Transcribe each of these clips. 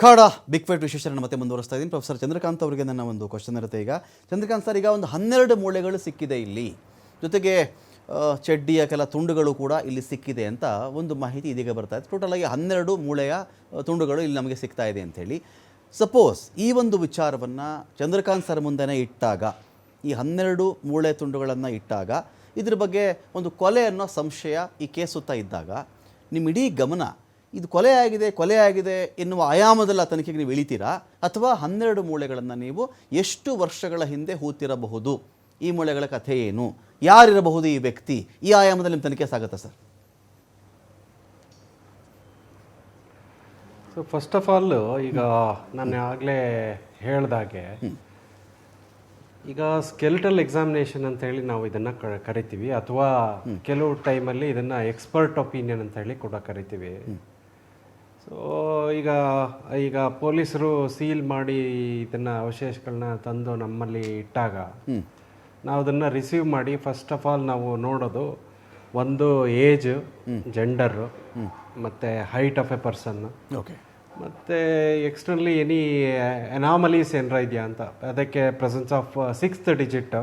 ಖಾಡ big fight ವಿಶೇಷವನ್ನು ಮತ್ತೆ ಮುಂದುವರಿಸ್ತಾ ಇದ್ದೀನಿ. ಪ್ರೊಫೆಸರ್ ಚಂದ್ರಕಾಂತ್ ಅವರಿಗೆ ನನ್ನ ಒಂದು ಕ್ವಶನ್ ಇರುತ್ತೆ. ಈಗ ಚಂದ್ರಕಾಂತ್ ಸರ್, ಈಗ ಒಂದು 12 ಮೂಳೆಗಳು ಸಿಕ್ಕಿದೆ ಇಲ್ಲಿ, ಜೊತೆಗೆ ಚಡ್ಡಿಯ ಕೆಲ ತುಂಡುಗಳು ಕೂಡ ಇಲ್ಲಿ ಸಿಕ್ಕಿದೆ ಅಂತ ಒಂದು ಮಾಹಿತಿ ಇದೀಗ ಬರ್ತಾ ಇದೆ. ಟೋಟಲ್ ಆಗಿ 12 ಮೂಳೆಯ ತುಂಡುಗಳು ಇಲ್ಲಿ ನಮಗೆ ಸಿಗ್ತಾ ಇದೆ ಅಂಥೇಳಿ. ಸಪೋಸ್ ಈ ಒಂದು ವಿಚಾರವನ್ನು ಚಂದ್ರಕಾಂತ್ ಸರ್ ಮುಂದೆನೇ ಇಟ್ಟಾಗ, ಈ 12 ಮೂಳೆ ತುಂಡುಗಳನ್ನು ಇಟ್ಟಾಗ, ಇದ್ರ ಬಗ್ಗೆ ಒಂದು ಕೊಲೆ ಅನ್ನೋ ಸಂಶಯ ಈ ಕೇಸ್ ಸುತ್ತ ಇದ್ದಾಗ ನಿಮ್ಮ ಇಡೀ ಗಮನ ಇದು ಕೊಲೆ ಆಗಿದೆ ಎನ್ನುವ ಆಯಾಮದಲ್ಲಿ ಆ ತನಿಖೆಗೆ ನೀವು ಇಳಿತೀರಾ, ಅಥವಾ 12 ಮೂಳೆಗಳನ್ನು ನೀವು ಎಷ್ಟು ವರ್ಷಗಳ ಹಿಂದೆ ಹೂತಿರಬಹುದು, ಈ ಮೂಳೆಗಳ ಕಥೆ ಏನು, ಯಾರಿರಬಹುದು ಈ ವ್ಯಕ್ತಿ, ಈ ಆಯಾಮದಲ್ಲಿ ನಿಮ್ಮ ತನಿಖೆ ಸಾಗುತ್ತಾ sir? So first of all, ಈಗ ನಾನು ಆಗಲೇ ಹೇಳ್ದಾಗೆ, ಈಗ ಸ್ಕೆಲಿಟಲ್ ಎಕ್ಸಾಮಿನೇಷನ್ ಅಂತ ಹೇಳಿ ನಾವು ಇದನ್ನು ಕರಿತೀವಿ, ಅಥವಾ ಕೆಲವು ಟೈಮಲ್ಲಿ ಇದನ್ನು ಎಕ್ಸ್ಪರ್ಟ್ ಒಪಿನಿಯನ್ ಅಂತ ಹೇಳಿ ಕೂಡ ಕರಿತೀವಿ. ಸೊ ಈಗ ಪೊಲೀಸರು ಸೀಲ್ ಮಾಡಿ ಇದನ್ನು ಅವಶೇಷಗಳನ್ನ ತಂದು ನಮ್ಮಲ್ಲಿ ಇಟ್ಟಾಗ ನಾವು ಅದನ್ನು ರಿಸೀವ್ ಮಾಡಿ ಫಸ್ಟ್ ಆಫ್ ಆಲ್ ನಾವು ನೋಡೋದು ಒಂದು ಏಜ್, ಜೆಂಡರು, ಮತ್ತು height of A person, okay, ಮತ್ತು ಎಕ್ಸ್ಟರ್ನಲಿ ಎನಿ ಅನಾಮಲೀಸ್ ಏನಾರ ಇದೆಯಾ ಅಂತ, ಅದಕ್ಕೆ presence of 6th digit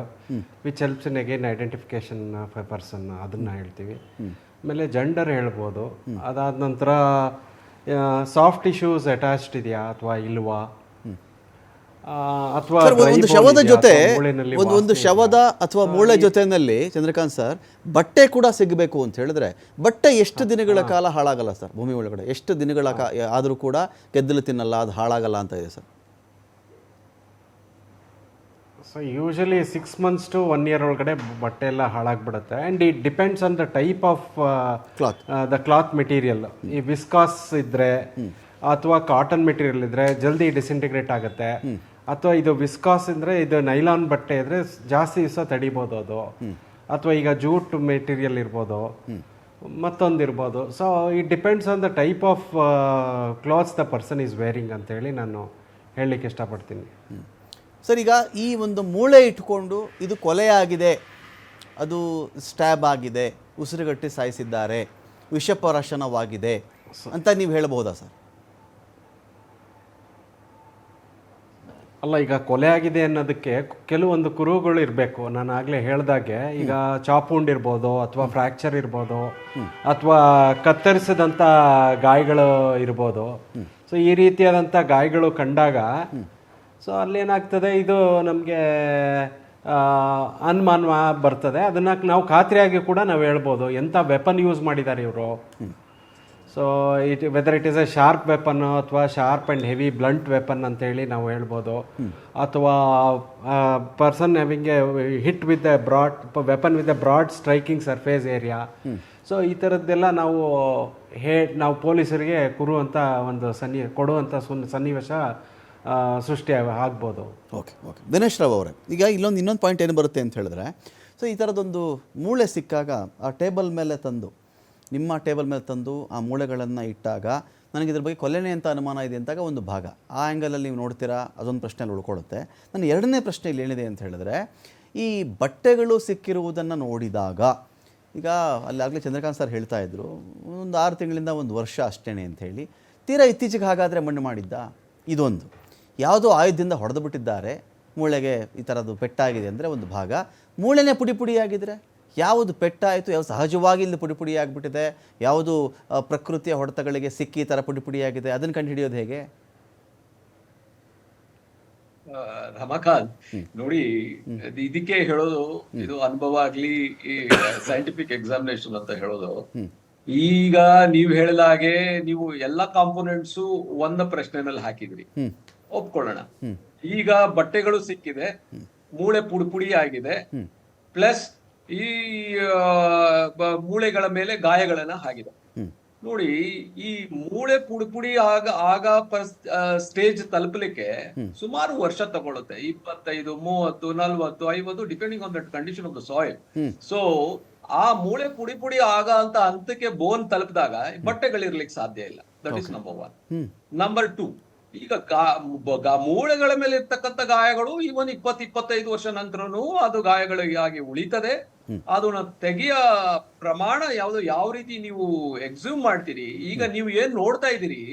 which helps in again identification of A person, ಅದನ್ನು ಹೇಳ್ತೀವಿ. ಆಮೇಲೆ ಜೆಂಡರ್ ಹೇಳ್ಬೋದು. ಅದಾದ ನಂತರ ಸಾಫ್ಟ್ ಟಿಶ್ಯೂಸ್ ಅಟ್ಯಾಚ್ಡ್ ಇದೆಯಾ ಅಥವಾ ಇಲ್ವಾ, ಅಥವಾ ಒಂದು ಶವದ ಜೊತೆ ಒಂದು ಶವದ ಅಥವಾ ಮೂಳೆ ಜೊತೆಯಲ್ಲಿ ಚಂದ್ರಕಾಂತ್ ಸರ್ ಬಟ್ಟೆ ಕೂಡ ಸಿಗಬೇಕು ಅಂತ ಹೇಳಿದ್ರೆ, ಬಟ್ಟೆ ಎಷ್ಟು ದಿನಗಳ ಕಾಲ ಹಾಳಾಗಲ್ಲ ಸರ್? ಭೂಮಿ ಒಳಗಡೆ ಎಷ್ಟು ದಿನಗಳ ಆದರೂ ಕೂಡ ಗೆದ್ದಲು ತಿನ್ನಲ್ಲ, ಅದು ಹಾಳಾಗಲ್ಲ ಅಂತ ಇದೆ sir. So usually 6 months to 1 year ಒಳಗಡೆ ಬಟ್ಟೆ ಎಲ್ಲ ಹಾಳಾಗ್ಬಿಡುತ್ತೆ. And it depends on the type of the cloth material. ಈ ವಿಸ್ಕಾಸ್ ಇದ್ದರೆ ಅಥವಾ ಕಾಟನ್ ಮೆಟೀರಿಯಲ್ ಇದ್ದರೆ ಜಲ್ದಿ ಡಿಸ್ಇಂಟಿಗ್ರೇಟ್ ಆಗುತ್ತೆ, ಅಥವಾ ಇದು ವಿಸ್ಕಾಸ್ ಅಂದರೆ ಇದು ನೈಲಾನ್ ಬಟ್ಟೆ ಇದ್ದರೆ ಜಾಸ್ತಿ ದಿವಸ ತಡಿಬೋದು ಅದು, ಅಥವಾ ಈಗ ಜೂಟ್ ಮೆಟೀರಿಯಲ್ ಇರ್ಬೋದು, ಮತ್ತೊಂದಿರ್ಬೋದು. So it depends on the type of clothes the person is wearing ಅಂತೇಳಿ ನಾನು ಹೇಳಲಿಕ್ಕೆ ಇಷ್ಟಪಡ್ತೀನಿ. ಸರ್, ಈಗ ಈ ಒಂದು ಮೂಳೆ ಇಟ್ಕೊಂಡು ಇದು ಕೊಲೆಯಾಗಿದೆ, ಅದು ಸ್ಟ್ಯಾಬ್ ಆಗಿದೆ, ಉಸಿರುಗಟ್ಟಿ ಸಾಯಿಸಿದ್ದಾರೆ, ವಿಷಪರಾಶನವಾಗಿದೆ ಅಂತ ನೀವು ಹೇಳಬಹುದಾ ಸರ್? ಅಲ್ಲ, ಈಗ ಕೊಲೆ ಆಗಿದೆ ಅನ್ನೋದಕ್ಕೆ ಕೆಲವೊಂದು ಕುರುಹುಗಳು ಇರಬೇಕು. ನಾನು ಆಗಲೇ ಹೇಳ್ದಾಗೆ, ಈಗ ಚಾಪುಂಡ್ ಇರ್ಬೋದು, ಅಥವಾ ಫ್ರ್ಯಾಕ್ಚರ್ ಇರ್ಬೋದು, ಅಥವಾ ಕತ್ತರಿಸಿದಂಥ ಗಾಯಗಳು ಇರ್ಬೋದು. ಸೊ ಈ ರೀತಿಯಾದಂಥ ಗಾಯಗಳು ಕಂಡಾಗ ಸೊ ಅಲ್ಲೇನಾಗ್ತದೆ, ಇದು ನಮಗೆ ಅನುಮಾನ ಬರ್ತದೆ. ಅದನ್ನು ನಾವು ಖಾತ್ರಿಯಾಗಿ ಕೂಡ ನಾವು ಹೇಳ್ಬೋದು ಎಂಥ ವೆಪನ್ ಯೂಸ್ ಮಾಡಿದ್ದಾರೆ ಇವರು. So whether it is a sharp weapon ಅಥವಾ sharp and heavy blunt weapon ಅಂತೇಳಿ ನಾವು ಹೇಳ್ಬೋದು, ಅಥವಾ person having a hit with a broad weapon with a broad striking surface area. So ಈ ಥರದ್ದೆಲ್ಲ ನಾವು ಪೊಲೀಸರಿಗೆ ಕೊಡುವಂಥ ಸನ್ನಿವೇಶ ಸೃಷ್ಟಿ ಆಗ್ಬೋದು. ಓಕೆ, ದಿನೇಶ್ ರಾವ್ ಅವರೇ, ಈಗ ಇನ್ನೊಂದು ಪಾಯಿಂಟ್ ಏನು ಬರುತ್ತೆ ಅಂತ ಹೇಳಿದ್ರೆ, ಸೊ ಈ ಥರದೊಂದು ಮೂಳೆ ಸಿಕ್ಕಾಗ ಆ ಟೇಬಲ್ ಮೇಲೆ ತಂದು, ನಿಮ್ಮ ಟೇಬಲ್ ಮೇಲೆ ತಂದು ಆ ಮೂಳೆಗಳನ್ನು ಇಟ್ಟಾಗ ನನಗೆ ಇದ್ರ ಬಗ್ಗೆ ಕೊಲೆನೇ ಅಂತ ಅನುಮಾನ ಇದೆ ಅಂತಾಗ ಒಂದು ಭಾಗ ಆ ಆ್ಯಂಗಲಲ್ಲಿ ನೀವು ನೋಡ್ತೀರಾ, ಅದೊಂದು ಪ್ರಶ್ನೆಯಲ್ಲಿ ಉಳ್ಕೊಳ್ಳುತ್ತೆ. ನನ್ನ ಎರಡನೇ ಪ್ರಶ್ನೆ ಇಲ್ಲಿ ಏನಿದೆ ಅಂತ ಹೇಳಿದ್ರೆ, ಈ ಬಟ್ಟೆಗಳು ಸಿಕ್ಕಿರುವುದನ್ನು ನೋಡಿದಾಗ, ಈಗ ಅಲ್ಲಾಗಲೇ ಚಂದ್ರಕಾಂತ್ ಸರ್ ಹೇಳ್ತಾ ಇದ್ರು ಒಂದು 6 ತಿಂಗಳಿಂದ 1 ವರ್ಷ ಅಷ್ಟೇ ಅಂತ ಹೇಳಿ. ತೀರಾ ಇತ್ತೀಚೆಗೆ ಹಾಗಾದರೆ ಮಣ್ಣು ಮಾಡಿದ್ದ? ಇದೊಂದು. ಯಾವುದೋ ಆಯುಧದಿಂದ ಹೊಡೆದು ಬಿಟ್ಟಿದ್ದಾರೆ, ಮೂಳೆಗೆ ಈ ಥರದ್ದು ಪೆಟ್ಟಾಗಿದೆ ಅಂದರೆ ಒಂದು ಭಾಗ. ಮೂಳೆನೇ ಪುಡಿಯಾಗಿದ್ದರೆ ಯಾವುದು ಪೆಟ್ಟಾಯಿತು, ಯಾವುದು ಸಹಜವಾಗಿ ಇಲ್ಲಿ ಪುಡಿ ಆಗಿಬಿಟ್ಟಿದೆ, ಯಾವುದು ಪ್ರಕೃತಿಯ ಹೊಡೆತಗಳಿಗೆ ಸಿಕ್ಕಿ ಈ ಥರ ಪುಡಿಯಾಗಿದೆ, ಅದನ್ನು ಕಂಡು ಹಿಡಿಯೋದು ಹೇಗೆ? ರಮಾಕಾಂತ್ ನೋಡಿ, ಇದಕ್ಕೆ ಹೇಳೋದು, ಇದು ಅನುಭವ ಆಗ್ಲಿ, ಈ ಸೈಂಟಿಫಿಕ್ ಎಕ್ಸಾಮಿನೇಷನ್ ಅಂತ ಹೇಳೋದು. ಈಗ ನೀವು ಹೇಳಿದ ಹಾಗೆ ನೀವು ಎಲ್ಲಾ ಕಾಂಪೋನೆಂಟ್ಸು ಒಂದ ಪ್ರಶ್ನೆನಲ್ಲಿ ಹಾಕಿದ್ರಿ, ಒಪ್ಕೊಳ್ಳೋಣ. ಈಗ ಬಟ್ಟೆಗಳು ಸಿಕ್ಕಿದೆ, ಮೂಳೆ ಪುಡಿ ಆಗಿದೆ, ಪ್ಲಸ್ ಈ ಮೂಳೆಗಳ ಮೇಲೆ ಗಾಯಗಳನ್ನ ಆಗಿದೆ. ನೋಡಿ, ಈ ಮೂಳೆ ಪುಡಿ ಆಗ ಸ್ಟೇಜ್ ತಲುಪಲಿಕ್ಕೆ ಸುಮಾರು ವರ್ಷ ತಗೊಳುತ್ತೆ. 25, 30, 40, 50 depending on that condition of the soil. So ಆ ಮೂಳೆ ಪುಡಿ ಆಗ ಅಂತ ಹಂತಕ್ಕೆ ಬೋನ್ ತಲುಪಿದಾಗ ಬಟ್ಟೆಗಳಿರ್ಲಿಕ್ಕೆ ಸಾಧ್ಯ ಇಲ್ಲ. That is number 1. ನಂಬರ್ 2, ಈಗ ಮೂಳೆಗಳ ಮೇಲೆ ಇರ್ತಕ್ಕಂಥ ಗಾಯಗಳು ಇವನ್ 20-25 ವರ್ಷ ನಂತರನೂ ಅದು ಗಾಯಗಳಾಗಿ ಉಳಿತದೆ. ಅದನ್ನ ತೆಗೆಯ ಪ್ರಮಾಣ ಯಾವ ರೀತಿ ನೀವು ಎಕ್ಸ್ಯೂಮ್ ಮಾಡ್ತೀರಿ. ಈಗ ನೀವು ಏನ್ ನೋಡ್ತಾ ಇದ್ದೀರಿ,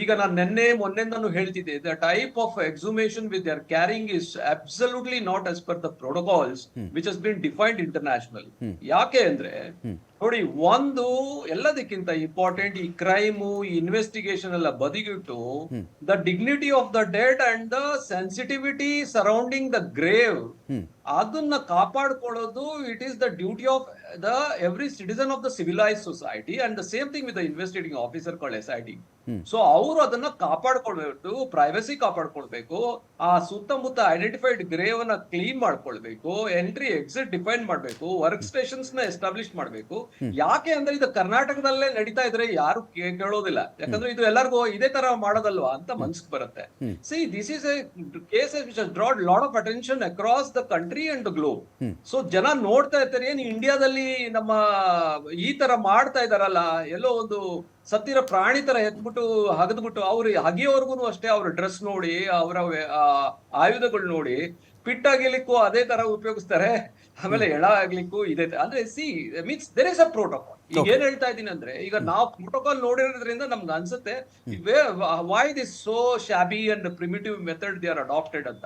ಈಗ ನಾನು ಮೊನ್ನೆ ನಾನು ಹೇಳ್ತಿದ್ದೆ, the type of exhumation with their carrying is absolutely not as per the protocols which has been defined international. ಯಾಕೆ ಅಂದ್ರೆ ನೋಡಿ, ಒಂದು ಎಲ್ಲದಕ್ಕಿಂತ ಇಂಪಾರ್ಟೆಂಟ್, ಈ ಕ್ರೈಮು, ಈ ಇನ್ವೆಸ್ಟಿಗೇಷನ್ ಎಲ್ಲ ಬದಿಗಿಟ್ಟು, the dignity of the dead and the sensitivity surrounding the grave, ಅದನ್ನ ಕಾಪಾಡ್ಕೊಳ್ಳೋದು it is the duty of the every citizen of the civilise society and the same thing with the investigating officer called SIT. So ಅವರು ಅದನ್ನ ಕಾಪಾಡ್ಕೊಳ್ಬೇಕು, privacy ಕಾಪಾಡ್ಕೊಳ್ಬೇಕು, ಆ ಸುತ್ತಮುತ್ತ identified grave ಅನ್ನ clean ಮಾಡ್ಕೊಳ್ಬೇಕು, ಎಂಟ್ರಿ ಎಕ್ಸಿಟ್ ಡಿಫೈನ್ ಮಾಡ್ಬೇಕು, ವರ್ಕ್ ಸ್ಟೇಷನ್ಸ್ ನ ಎಸ್ಟಾಬ್ಲಿಷ್ ಮಾಡ್ಬೇಕು. ಯಾಕೆ ಅಂದ್ರೆ ಇದು ಕರ್ನಾಟಕದಲ್ಲೇ ನಡೀತಾ ಇದ್ರೆ ಯಾರು ಕೇಳೋದಿಲ್ಲ, ಯಾಕಂದ್ರೆ ಇದು ಎಲ್ಲರಿಗೂ ಇದೇ ತರ ಮಾಡೋದಲ್ವಾ ಅಂತ ಮನ್ಸಿಗೆ ಬರುತ್ತೆ. See, this is a case which has drawn lot of attention across the country and the globe. So ಜನ ನೋಡ್ತಾ ಇರ್ತಾರೆ, ಏನ್ ಇಂಡಿಯಾದಲ್ಲಿ ನಮ್ಮ ಈ ತರ ಮಾಡ್ತಾ ಇದಾರಲ್ಲ, ಎಲ್ಲೋ ಒಂದು ಸತ್ತಿರೋ ಪ್ರಾಣಿ ತರ ಎತ್ಬಿಟ್ಟು ಹಗದ್ಬಿಟ್ಟು, ಅವ್ರು ಹಗಿಯೋರ್ಗು ಅಷ್ಟೇ ಅವ್ರ ಡ್ರೆಸ್ ನೋಡಿ, ಅವರ ಆಯುಧಗಳು ನೋಡಿ ಪಿಟ್ ಆಗಿಲಿಕ್ಕೂ ಅದೇ ತರ ಉಪಯೋಗಿಸ್ತಾರೆ, ಆಮೇಲೆ ಎಳ ಆಗ್ಲಿಕ್ಕೂ ಇದೆ. ಅಂದ್ರೆ see means there is a protocol. ಈಗ ಏನ್ ಹೇಳ್ತಾ ಇದೀನಿ ಅಂದ್ರೆ, ಈಗ ನಾವು ಪ್ರೋಟೋಕಾಲ್ ನೋಡಿರೋದ್ರಿಂದ ನಮ್ಗೆ ಅನ್ಸುತ್ತೆ why this so shabby and primitive method they are adapted ಅಂತ.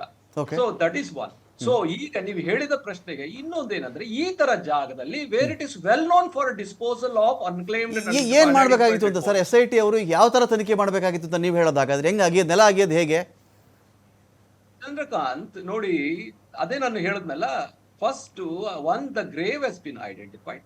So that is one. So ಈಗ ನೀವು ಹೇಳಿದ ಪ್ರಶ್ನೆಗೆ ಇನ್ನೊಂದೇನಂದ್ರೆ, ಈ ತರ ಜಾಗದಲ್ಲಿ where it is well known for disposal of unclaimed, ಏನ್ ಮಾಡ್ಬೇಕಾಗಿತ್ತು ಅಂತ ಸರ್ SIT ಅವರು ಯಾವ ತರ ತನಿಖೆ ಮಾಡ್ಬೇಕಾಗಿತ್ತು ಅಂತ ನೀವು ಹೇಳೋದಾಗಾದ್ರೆ, ಹೆಂಗ್ ಆಗಿದ್ ನೆಲ ಆಗಿದ್ ಹೇಗೆ? ಚಂದ್ರಕಾಂತ್ ನೋಡಿ, ಅದೇ ನಾನು ಹೇಳದ್ನಲ್ಲ, first the grave has been identified.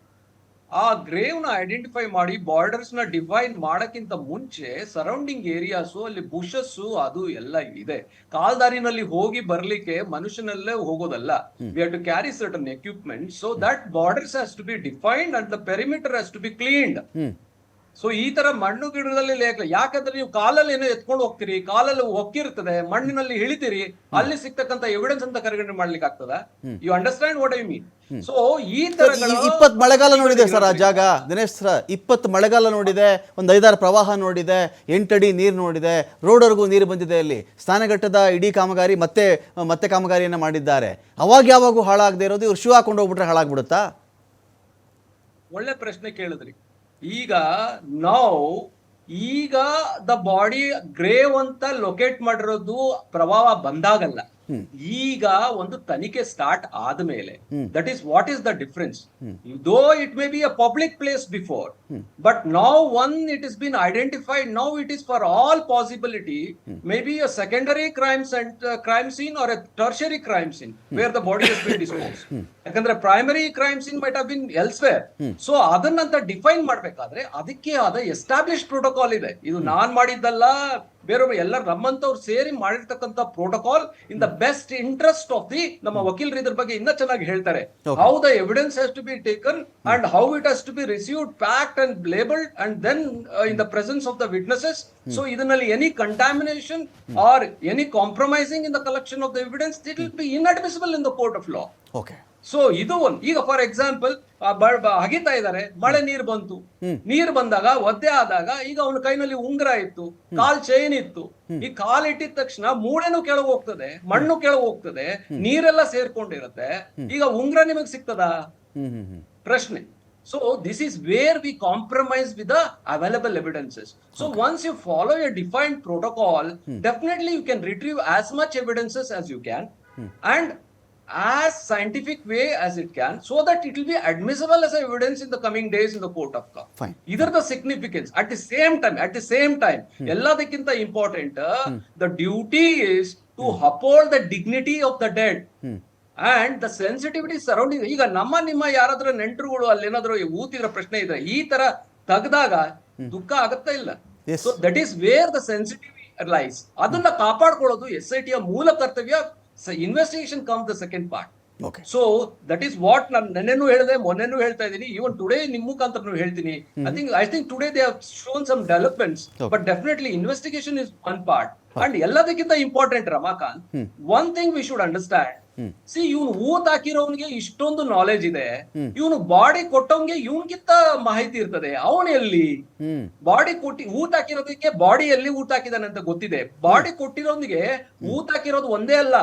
ಆ ಗ್ರೇವ್ ನ ಐಡೆಂಟಿಫೈ ಮಾಡಿ ಬಾರ್ಡರ್ಸ್ ನ ಡಿಫೈನ್ ಮಾಡಕ್ಕಿಂತ ಮುಂಚೆ ಸರೌಂಡಿಂಗ್ ಏರಿಯಾಸು, ಅಲ್ಲಿ ಬುಷಸ್ ಅದು ಎಲ್ಲ ಇದೆ. ಕಾಲ್ದಾರಿನಲ್ಲಿ ಹೋಗಿ ಬರ್ಲಿಕ್ಕೆ ಮನುಷ್ಯನಲ್ಲೇ ಹೋಗೋದಲ್ಲ. We have to carry certain equipment, so that borders has to be defined and the perimeter has to be cleaned. So ಈ ತರ ಮಣ್ಣು ಗಿಡದಲ್ಲಿ ಯಾಕಂದ್ರೆ ನೀವು ಕಾಲಲ್ಲಿ ಏನೋ ಎತ್ಕೊಂಡು ಹೋಗ್ತೀರಿ, ಕಾಲಲ್ಲಿ ಹೊಕ್ಕಿರ್ತದೆ, ಮಣ್ಣಿನಲ್ಲಿ ಇಳಿತೀರಿ, ಅಲ್ಲಿ ಸಿಗ್ತಕ್ಕಂತ ಎವಿಡೆನ್ಸ್ ಅಂತ ಕರೆಗಣನೆ ಮಾಡ್ಲಿಕ್ಕೆ ಆಗ್ತದ? You understand what I mean? So ಈ ತರ 20 ಮಳೆಗಾಲ ನೋಡಿದೆ ಸರ್ ಆ ಜಾಗ, ದಿನೇಶ್ ಸರ್. 20 ಮಳೆಗಾಲ ನೋಡಿದೆ, ಒಂದು 5-6 ಪ್ರವಾಹ ನೋಡಿದೆ, 8 ಅಡಿ ನೀರು ನೋಡಿದೆ, ರೋಡ್ವರೆಗೂ ನೀರು ಬಂದಿದೆ. ಅಲ್ಲಿ ಸ್ನಾನಘಟ್ಟದ ಇಡೀ ಕಾಮಗಾರಿ ಮತ್ತೆ ಕಾಮಗಾರಿಯನ್ನ ಮಾಡಿದ್ದಾರೆ. ಅವಾಗ ಯಾವಾಗೂ ಹಾಳಾಗದೆ ಇರೋದು, ಇವ್ರು ಶೂ ಹಾಕೊಂಡು ಹೋಗ್ಬಿಟ್ರೆ ಹಾಳಾಗ್ಬಿಡುತ್ತಾ? ಒಳ್ಳೆ ಪ್ರಶ್ನೆ ಕೇಳಿದ್ರಿ. ಈಗ ದ ಬಾಡಿ ಗ್ರೇವ್ ಅಂತ ಲೊಕೇಟ್ ಮಾಡಿರೋದು ಪ್ರವಾಹ ಬಂದಾಗಲ್ಲ, ಈಗ ಒಂದು ತನಿಖೆ ಸ್ಟಾರ್ಟ್ ಆದ್ಮೇಲೆ. That is what is the difference. Though it may be a public place before, but now it is been identified. Now it is for all possibility, may be a secondary crime scene or a tertiary crime scene where the body has been dispose. ಯಾಕಂದ್ರೆ primary crime scene might have been elsewhere. So ಅದನ್ನಂತ define ಮಾಡ್ಬೇಕಾದ್ರೆ ಅದಕ್ಕೆ ಆದ establish protocol ಇದೆ. ಇದು ನಾನ್ ಮಾಡಿದ್ದಲ್ಲ, ಬೇರೆಯವರು ಎಲ್ಲರೂ ನಮ್ಮಂತವ್ರು ಸೇರಿ ಮಾಡಿರ್ತಕ್ಕಂಥ protocol in the best interest of the. ನಮ್ಮ ವಕೀಲರು ಇದ್ರ ಬಗ್ಗೆ ಇನ್ನ ಚೆನ್ನಾಗಿ ಹೇಳ್ತಾರೆ. How the evidence has to be taken and how it has to be received, packed and labelled and then in the presence of the witnesses. So ಇದರಲ್ಲಿ any contamination or any compromising in the collection of the evidence, it will be inadmissible in the court of law. Okay. So ಇದು ಒಂದು. ಈಗ for example ಹಗಿತಾ ಇದ್ದಾರೆ, ಮಳೆ ನೀರು ಬಂತು, ನೀರು ಬಂದಾಗ ಒದ್ದೆ ಆದಾಗ, ಈಗ ಅವನ ಕೈನಲ್ಲಿ ಉಂಗುರ ಇತ್ತು, ಕಾಲ್ ಚೈನ್ ಇತ್ತು. ಈ ಕಾಲ್ ಇಟ್ಟಿದ ತಕ್ಷಣ ಮೂಳೆನೂ ಕೆಳಗೆ ಹೋಗ್ತದೆ, ಮಣ್ಣು ಕೆಳಗೆ ಹೋಗ್ತದೆ, ನೀರೆಲ್ಲ ಸೇರ್ಕೊಂಡಿರುತ್ತೆ. ಈಗ ಉಂಗುರ ನಿಮಗೆ ಸಿಗ್ತದ? ಪ್ರಶ್ನೆ. So this is where we compromise with the available evidences. So once you follow a defined protocol, definitely you can retrieve as much evidences as you can and as scientific way as it can, so that it will be admissible as evidence in the coming days in the court of law. Fine. Either the significance at the same time elladikkinta important, the duty is to uphold the dignity of the dead and the sensitivity surrounding. ಈಗ ನಿಮ್ಮ ಯಾರಾದ್ರೂ ನೆಂಟರುಗಳು ಅಲ್ಲಿ ಏನಾದ್ರು ಊತಿದ್ರ ಪ್ರಶ್ನೆ ಇದ್ರೆ, ಈ ತರ ತೆಗ್ದಾಗ ದುಃಖ ಆಗತ್ತಾ ಇಲ್ಲ? So that is where the sensitivity lies. ಅದನ್ನ ಕಾಪಾಡ್ಕೊಳ್ಳೋದು SIT ಯ ಮೂಲ ಕರ್ತವ್ಯ. Investigation come the second part. So that is what ನಾನು ನೆನ್ನೆನೂ ಹೇಳಿದೆ, ಮೊನ್ನೆನೂ ಹೇಳ್ತಾ ಇದ್ದೀನಿ, ಈವನ್ ಟುಡೇ ನಿಮ್ಮ ಮುಖಾಂತರ ಹೇಳ್ತೀನಿ. I think today they have shown some developments, but definitely investigation is one part. And ಎಲ್ಲದಕ್ಕಿಂತ important Ramakant, one thing we should understand, see ಇವನು ಊತ್ ಹಾಕಿರೋನ್ಗೆ ಇಷ್ಟೊಂದು ನಾಲೆಜ್ ಇದೆ, ಇವನು ಬಾಡಿ ಕೊಟ್ಟವನ್ಗೆ ಇವನ್ಗಿಂತ ಮಾಹಿತಿ ಇರ್ತದೆ. ಅವನು ಎಲ್ಲಿ ಬಾಡಿ ಕೊಟ್ಟಿ ಊತ್ ಹಾಕಿರೋದಕ್ಕೆ ಬಾಡಿಯಲ್ಲಿ ಊತ ಹಾಕಿದಾನೆ ಅಂತ ಗೊತ್ತಿದೆ. ಬಾಡಿ ಕೊಟ್ಟಿರೋನಿಗೆ ಊತ್ ಹಾಕಿರೋದು ಒಂದೇ ಅಲ್ಲ,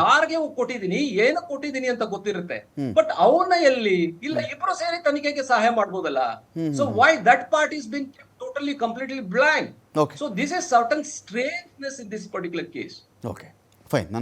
ಯಾರಿಗೆ ಕೊಟ್ಟಿದೀನಿ ಏನಕ್ಕೆ ಕೊಟ್ಟಿದೀನಿ ಅಂತ ಗೊತ್ತಿರುತ್ತೆ. ಬಟ್ ಅವನ್ನ ಎಲ್ಲಿ ಇಲ್ಲ, ಇಬ್ರು ಸೇರಿ ತನಿಖೆಗೆ ಸಹಾಯ ಮಾಡ್ಬೋದಲ್ಲ. So why that part is been totally completely blind. Okay. So this is certain strangeness in this particular case. Okay fine.